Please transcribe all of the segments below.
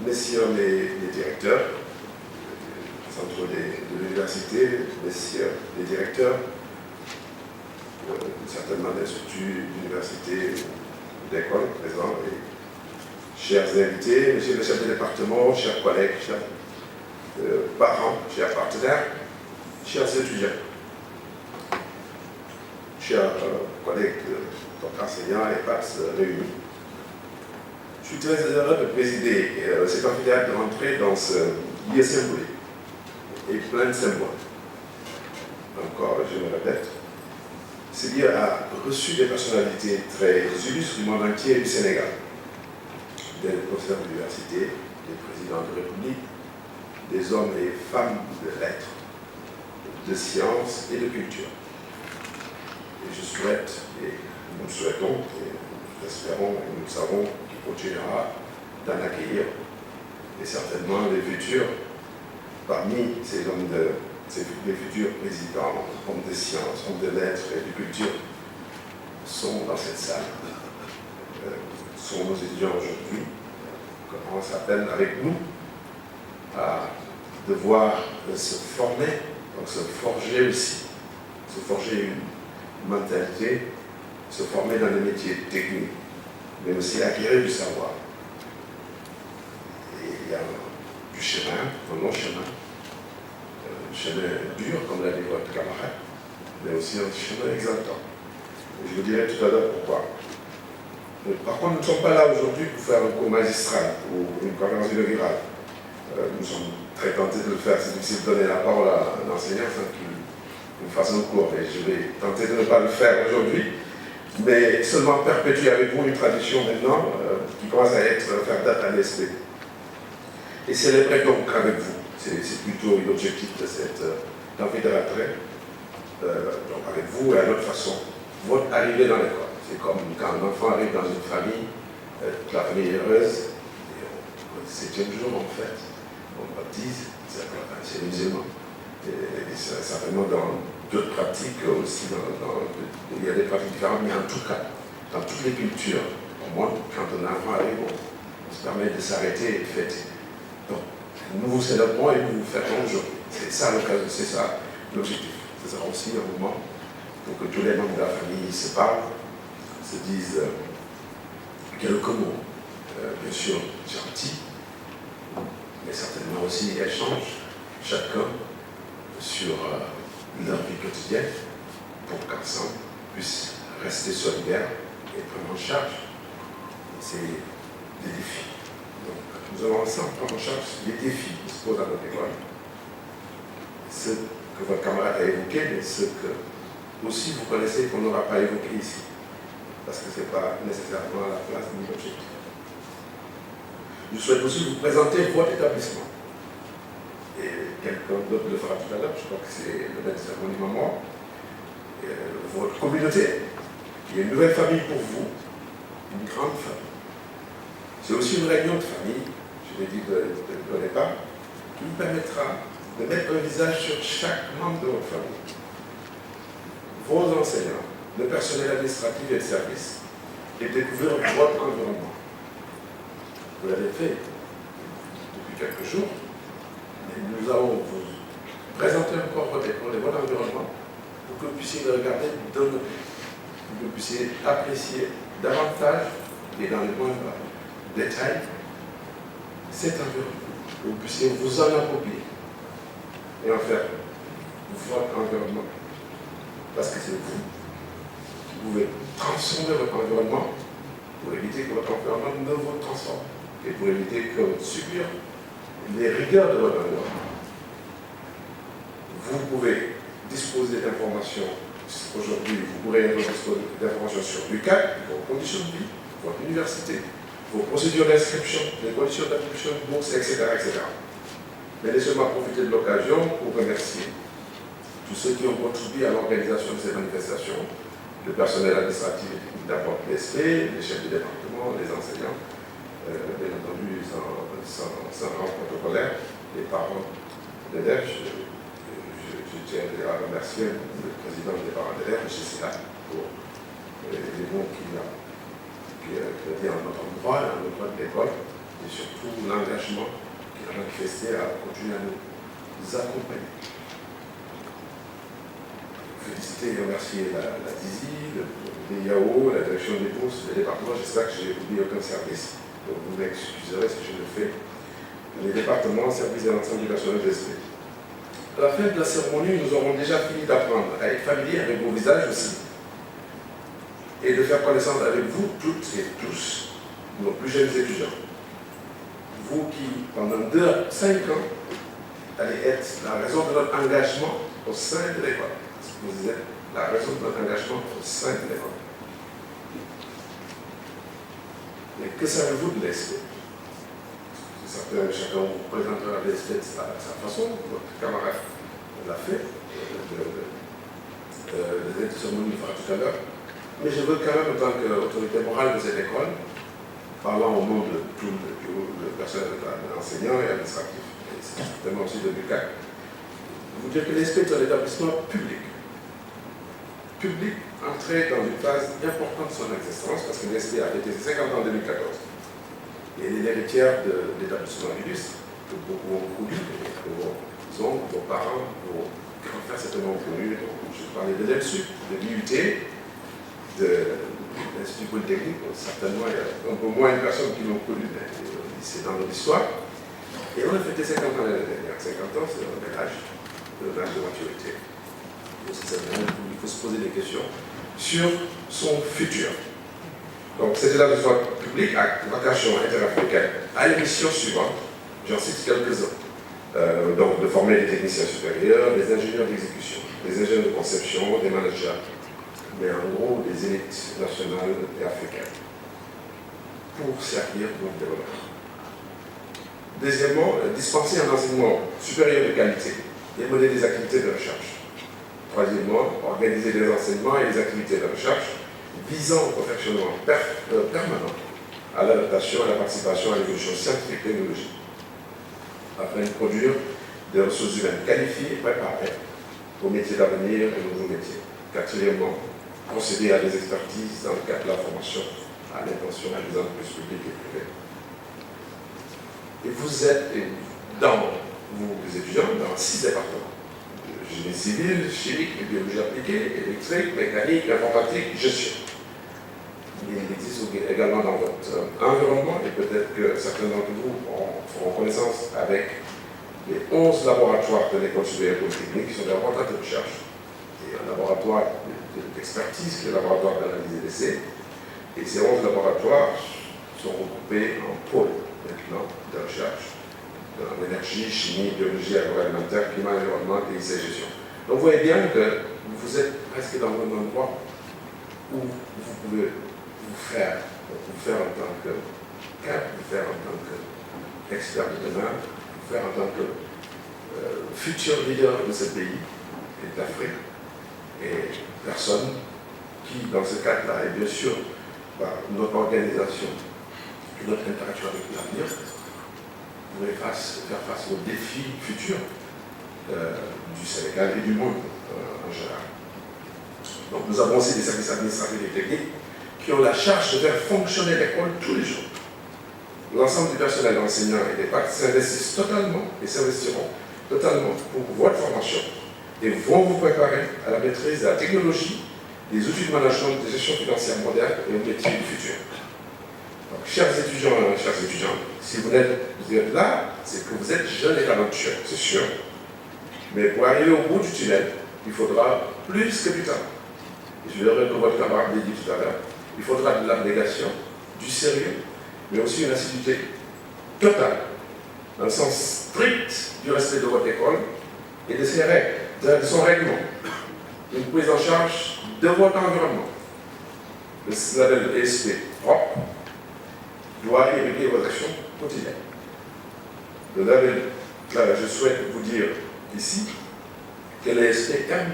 Messieurs les directeurs, centre de l'université, messieurs les directeurs, certainement d'instituts, d'universités, d'écoles présents, et chers invités, messieurs le chef de département, chers collègues, chers parents, chers partenaires, chers étudiants, chers collègues enseignants et PATS réunis. Je suis très heureux de présider cet amphithéâtre, de rentrer dans ce lieu symbolique et plein de symboles. Encore, je me répète, ce lieu a reçu des personnalités très illustres du monde entier et du Sénégal, des professeurs d'université, des présidents de république, des hommes et femmes de lettres, de sciences et de culture. Et je souhaite, et nous le souhaitons, et nous espérons, et nous le savons, qu'il continuera d'en accueillir, et certainement les futurs, parmi ces hommes les futurs présidents, hommes de sciences, hommes de lettres et de culture, sont dans cette salle, sont nos étudiants aujourd'hui, commencent à peine avec nous à devoir se former, donc se forger aussi, se forger une mentalité, se former dans les métiers techniques, mais aussi acquérir du savoir. Et il y a du chemin, un long chemin, un chemin dur, comme l'a dit votre camarade, mais aussi un chemin exaltant. Et je vous dirai tout à l'heure pourquoi. Mais par contre, nous ne sommes pas là aujourd'hui pour faire un cours magistral ou une conférence inaugurale. Nous sommes très tentés de le faire, c'est difficile de donner la parole à un enseignant sans qu'il nous fasse un cours, mais je vais tenter de ne pas le faire aujourd'hui, mais seulement perpétuer avec vous une tradition maintenant qui commence à faire date à l'esprit. Et célébrer donc avec vous, c'est plutôt l'objectif de cette amphithéâtre, donc avec vous et à notre façon, votre arrivée dans l'école. C'est comme quand un enfant arrive dans une famille, la famille est heureuse, et au 7e jour en fait, on baptise, c'est musulman. Et c'est certainement dans d'autres pratiques aussi, il y a des pratiques différentes, mais en tout cas, dans toutes les cultures, au moins, quand un enfant arrive, on se permet de s'arrêter et de fêter. Donc, nous vous célébrons et nous vous fêtons aujourd'hui. C'est ça l'occasion, c'est ça l'objectif. Ce sera aussi un moment pour que tous les membres de la famille se parlent, se disent quelques mots, bien sûr gentils, mais certainement aussi échangent chacun sur leur vie quotidienne pour qu'ensemble puissent rester solidaires et prendre en charge ces défis. Donc, nous allons ensemble prendre en charge les défis qui se posent à notre école, ceux que votre camarade a évoqués, mais ceux que aussi vous connaissez qu'on n'aura pas évoqués ici, parce que ce n'est pas nécessairement la place ni l'objectif. Je souhaite aussi vous présenter votre établissement. Et quelqu'un d'autre le fera tout à l'heure, je crois que c'est le maître de cérémonie maman, votre communauté, qui est une nouvelle famille pour vous, une grande famille. C'est aussi une réunion de famille, je l'ai dit au départ, qui vous permettra de mettre un visage sur chaque membre de votre famille. Vos enseignants, le personnel administratif et de service, et découvrir votre environnement. Vous l'avez fait depuis quelques jours. Nous allons vous présenter encore votre école et votre environnement pour que vous puissiez le regarder de nos yeux, pour que vous puissiez apprécier davantage et dans les moindres détails cet environnement, que vous puissiez vous en approprier et en faire votre environnement. Parce que c'est vous qui pouvez transformer votre environnement pour éviter que votre environnement ne vous transforme et pour éviter que subir les rigueurs de votre environnement. Vous pouvez disposer d'informations, aujourd'hui vous pourrez disposer d'informations sur l'UCAD, vos conditions de vie, votre université, vos procédures d'inscription, les conditions d'admission, bourse, etc., etc. Mais laissez-moi profiter de l'occasion pour remercier tous ceux qui ont contribué à l'organisation de ces manifestations, le personnel administratif et technique d'abord PSP, les chefs de département, les enseignants, bien entendu sans rang protocolaire, les parents d'élèves. Je tiens à remercier le président des parents d'élèves, M. Silla, pour les mots qu'il a qui est en notre endroit, dans le droit de l'école, et surtout l'engagement qu'il a manifesté à continuer à nous accompagner. Féliciter et remercier la DISI, le DIAO, la direction des bourses, le département. J'espère que je n'ai oublié aucun service. Donc vous m'excuserez si je le fais. Les départements, services de l'ensemble du personnel de l'esprit. À la fin de la cérémonie, nous aurons déjà fini d'apprendre à être familiers avec vos visages aussi et de faire connaissance avec vous toutes et tous, nos plus jeunes étudiants. Vous qui, pendant 2 à 5 ans, allez être la raison de notre engagement au sein de l'école. Vous êtes la raison de notre engagement au sein de l'école. Mais que savez-vous de l'ESP? Chacun vous présentera l'ESP de sa façon, votre camarade l'a fait, les cérémonies le fera tout à l'heure. Mais je veux quand même, en tant qu'autorité morale de cette école, parlant au nom de tout le personnel enseignant et administratif, et c'est certainement aussi de l'UQAC, vous dire que l'ESP est un établissement public. Public entré dans une phase importante de son existence, parce que l'ESP a été 50 ans en 2014. Et elle est l'héritière de l'établissement illustre, que beaucoup ont connu, que vos oncles, vos parents, vos grands-frères certainement ont connu. Donc, je parlais de l'ELSUP, de l'IUT, de l'Institut Polytechnique. Certainement, il y a un peu moins de personnes qui l'ont connu, mais c'est dans notre histoire. Et on a fêté 50 ans l'année dernière. 50 ans, c'est un bel âge de maturité. Donc, il faut se poser des questions sur son futur. Donc, cet établissement public à vocation interafricaine a les missions suivantes, j'en cite quelques-uns. Donc, de former des techniciens supérieurs, des ingénieurs d'exécution, des ingénieurs de conception, des managers, mais en gros des élites nationales et africaines, pour servir notre développement. Deuxièmement, dispenser un enseignement supérieur de qualité et mener des activités de recherche. Troisièmement, organiser des enseignements et des activités de recherche visant au perfectionnement permanent à l'adaptation et à la participation à l'évolution scientifique et technologique, afin de produire des ressources humaines qualifiées et préparées aux métiers d'avenir et aux nouveaux métiers. Quatrièmement, procéder à des expertises dans le cadre de la formation à l'intention des entreprises publiques et privées. Et vous êtes, vous les étudiants, dans 6 départements. Génie civil, chimique, biologie appliquée, électrique, mécanique, informatique, gestion. Il existe également dans votre environnement, et peut-être que certains d'entre vous feront connaissance avec les 11 laboratoires de l'école supérieure polytechnique qui sont des laboratoires de recherche. Et un laboratoire d'expertise qui est le laboratoire d'analyse et d'essai. Et ces 11 laboratoires sont regroupés en pôles maintenant de recherche. Dans l'énergie, chimie, biologie, agroalimentaire, climat, environnement, et gestion. Donc vous voyez bien que vous êtes presque dans un endroit où vous pouvez vous faire en tant que cap, vous faire en tant qu'expert de demain, vous faire en tant que futur leader de ce pays et d'Afrique, et personne qui, dans ce cadre-là, et bien sûr par notre organisation et notre interaction avec l'avenir, pourrait faire face aux défis futurs du Sénégal et du monde en général. Donc nous avons aussi des services administratifs et techniques qui ont la charge de faire fonctionner l'école tous les jours. L'ensemble du personnel enseignant et des packs s'investissent totalement et s'investiront totalement pour votre formation et vont vous préparer à la maîtrise de la technologie, des outils de management, de gestion financière moderne et aux métiers du futur. Donc, chers étudiants, si vous êtes là, c'est que vous êtes jeunes et talentueux, c'est sûr. Mais pour arriver au bout du tunnel, il faudra plus que du temps. Et je verrai que votre camarade l'a dit tout à l'heure, il faudra de l'abnégation, du sérieux, mais aussi une assiduité totale, dans le sens strict du respect de votre école et de ses règles, de son règlement. Une prise en charge de votre environnement. Le label ESP propre doit irriguer votre action quotidienne. Le label, là, je souhaite vous dire ici que l'ESP aime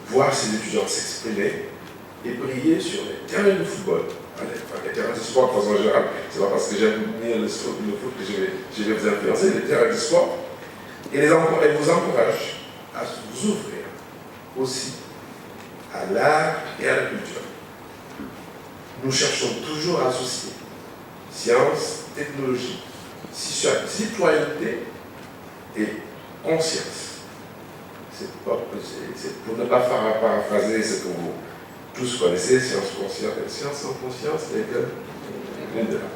voir ses étudiants s'exprimer et briller sur les terrains de football. Les terrains de sport, de façon générale, c'est pas parce que j'aime bien le foot que je vais vous influencer, les terrains de sport, et vous encourage à vous ouvrir aussi à l'art et à la culture. nous cherchons toujours à associer science, technologie, citoyenneté et conscience. C'est pour ne pas paraphraser ce que vous tous connaissez, science consciente et science sans conscience, n'est que l'une de là.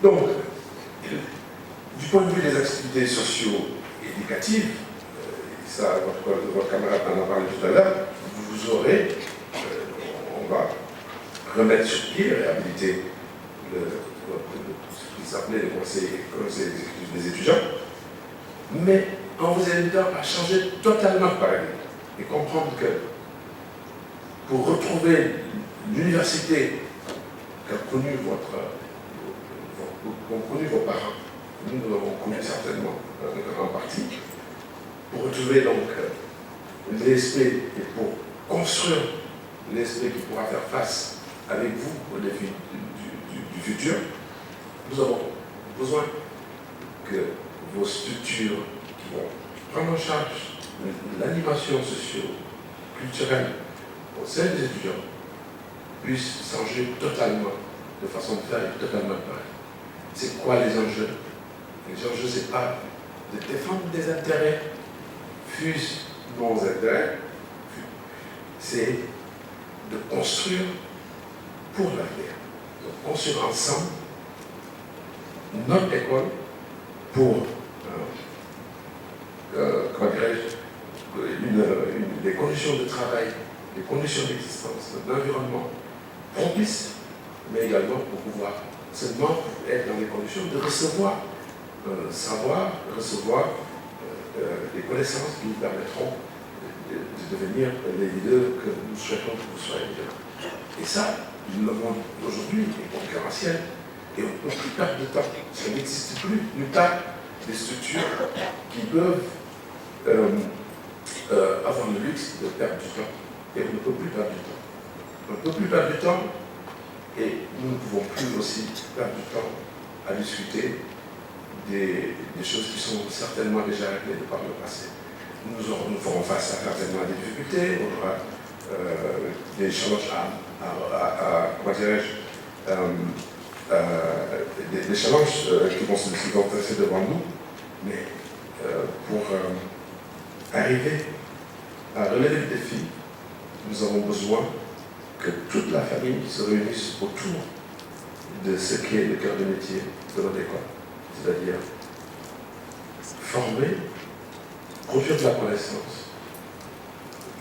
Donc, du point de vue des activités socio-éducatives, ça, votre camarade en a parlé tout à l'heure, vous aurez, on va remettre sur pied, réhabiliter ce qui s'appelait le conseil exécutif des étudiants, mais en vous invitant à changer totalement de paradigme et comprendre que pour retrouver l'université qu'ont connue vos parents, nous l'avons connu certainement en partie, pour retrouver donc l'ESP et pour construire l'ESP qui pourra faire face avec vous aux défis du futur, nous avons besoin que vos structures qui vont prendre en charge l'animation socio-culturelle au sein des étudiants puissent changer totalement de façon de faire et totalement pareil. C'est quoi les enjeux? Les enjeux, ce n'est pas de défendre des intérêts, fût-ce nos intérêts, c'est de construire pour l'avenir, de construire ensemble notre école pour, comment dirais-je, des conditions de travail, des conditions d'existence, d'un environnement propice, mais également pour pouvoir seulement être dans les conditions de recevoir savoir, recevoir des connaissances qui nous permettront de devenir les leaders que nous souhaitons que vous soyez demain. Et ça, le monde d'aujourd'hui est concurrentiel et on ne peut plus perdre de temps. Ça n'existe plus nulle part des structures qui peuvent avoir le luxe de perdre du temps. Et on ne peut plus perdre du temps. On ne peut plus perdre du temps et nous ne pouvons plus aussi perdre du temps à discuter des choses qui sont certainement déjà réglées par le passé. Nous ferons face à certainement des difficultés, on aura des challenges comment dirais-je, des challenges qui vont se passer devant nous, mais pour arriver à relever le défi, nous avons besoin que toute la famille se réunisse autour de ce qui est le cœur de métier de notre école. C'est-à-dire former, produire de la connaissance.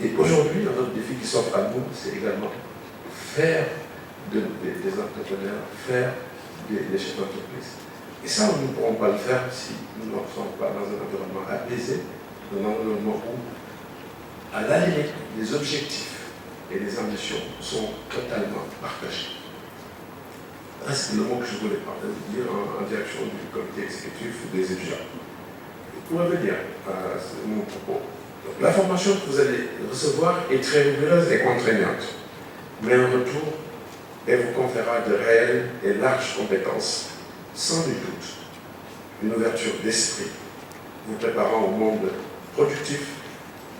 Et aujourd'hui, notre défi qui s'offre à nous, c'est également faire des entrepreneurs, faire des chefs d'entreprise. Et ça, nous ne pourrons pas le faire si nous ne sommes pas dans un environnement apaisé, dans un environnement où, à la limite, les objectifs et les ambitions sont totalement partagés. C'est le mot que je voulais dire en direction du comité exécutif des étudiants. Pour revenir à mon propos, donc, la formation que vous allez recevoir est très rigoureuse et contraignante, mais en retour, elle vous conférera de réelles et larges compétences, sans nul doute, une ouverture d'esprit, vous préparant au monde productif,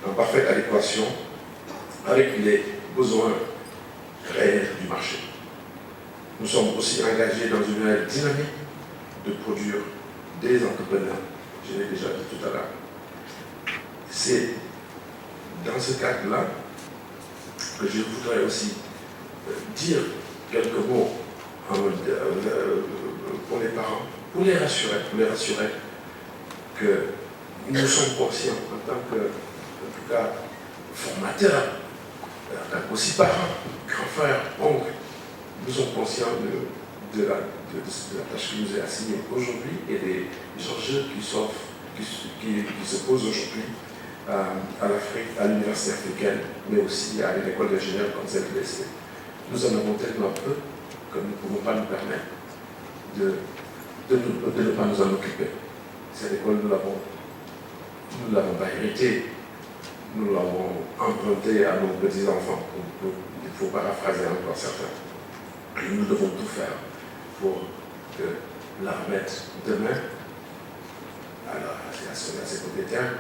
en parfaite adéquation avec les besoins réels du marché. Nous sommes aussi engagés dans une réelle dynamique de produire des entrepreneurs. Je l'ai déjà dit tout à l'heure. C'est dans ce cadre-là que je voudrais aussi dire quelques mots pour les parents, pour les rassurer que nous sommes conscients en tant que, en tout cas, formateurs, en tant qu'aussi parents, grands frères, oncles, nous sommes conscients de la tâche qui nous est assignée aujourd'hui et des enjeux qui se posent aujourd'hui à l'Afrique, à l'université africaine, mais aussi à une école d'ingénieurs comme celle de l'ESP. Nous en avons tellement peu que nous ne pouvons pas nous permettre de ne pas nous en occuper. Cette école, nous ne l'avons pas héritée, nous l'avons empruntée à nos petits-enfants. Il faut paraphraser encore certains. Et nous devons tout faire pour la remettre demain à ses propriétaires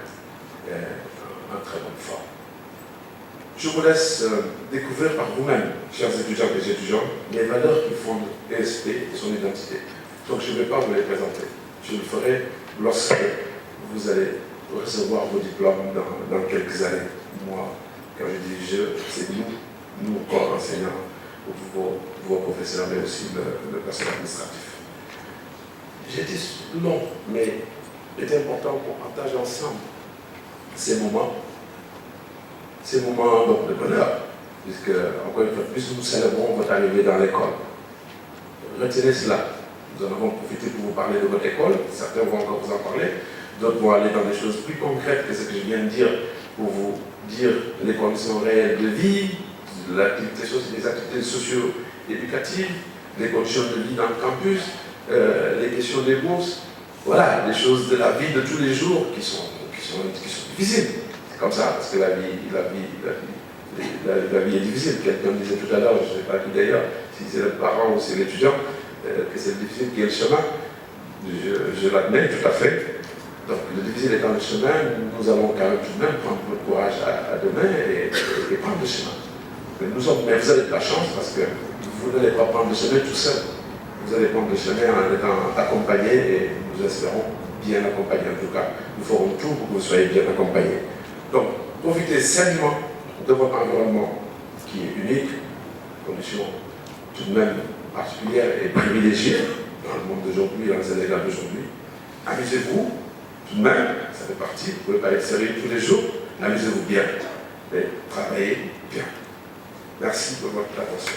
en très bonne forme. Je vous laisse découvrir par vous-même, chers étudiants et étudiants, les valeurs qui fondent ESP et son identité. Donc je ne vais pas vous les présenter. Je le ferai lorsque vous allez recevoir vos diplômes dans quelques années. Moi, quand je dis je, c'est nous corps enseignants, vos professeurs, mais aussi le personnel administratif. J'ai dit non, mais il est important qu'on partage ensemble ces moments donc, de bonheur, puisque, encore une fois de plus, nous célébrons votre arrivée dans l'école. Retenez cela. Nous en avons profité pour vous parler de votre école, certains vont encore vous en parler, d'autres vont aller dans des choses plus concrètes que ce que je viens de dire pour vous dire les conditions réelles de vie, les activités socio-éducatives, les conditions de vie dans le campus, les questions des bourses, voilà, les choses de la vie de tous les jours qui sont difficiles. C'est comme ça, parce que la vie est difficile. Quelqu'un disait tout à l'heure, je ne sais pas qui d'ailleurs, si c'est le parent ou c'est l'étudiant, que c'est difficile qui est le chemin. Je l'admets tout à fait. Donc le difficile étant le chemin, nous allons quand même tout de même prendre le courage à demain et prendre le chemin. Mais vous avez de la chance parce que vous n'allez pas prendre le chemin tout seul. Vous allez prendre le chemin en étant accompagné et nous espérons bien accompagné. En tout cas, nous ferons tout pour que vous soyez bien accompagnés. Donc, profitez sainement de votre environnement qui est unique, condition tout de même particulière et privilégiée dans le monde d'aujourd'hui, dans le Sénégal d'aujourd'hui. Amusez-vous, tout de même, ça fait partie, vous ne pouvez pas être sérieux tous les jours, amusez-vous bien, mais travaillez bien. Merci pour votre attention.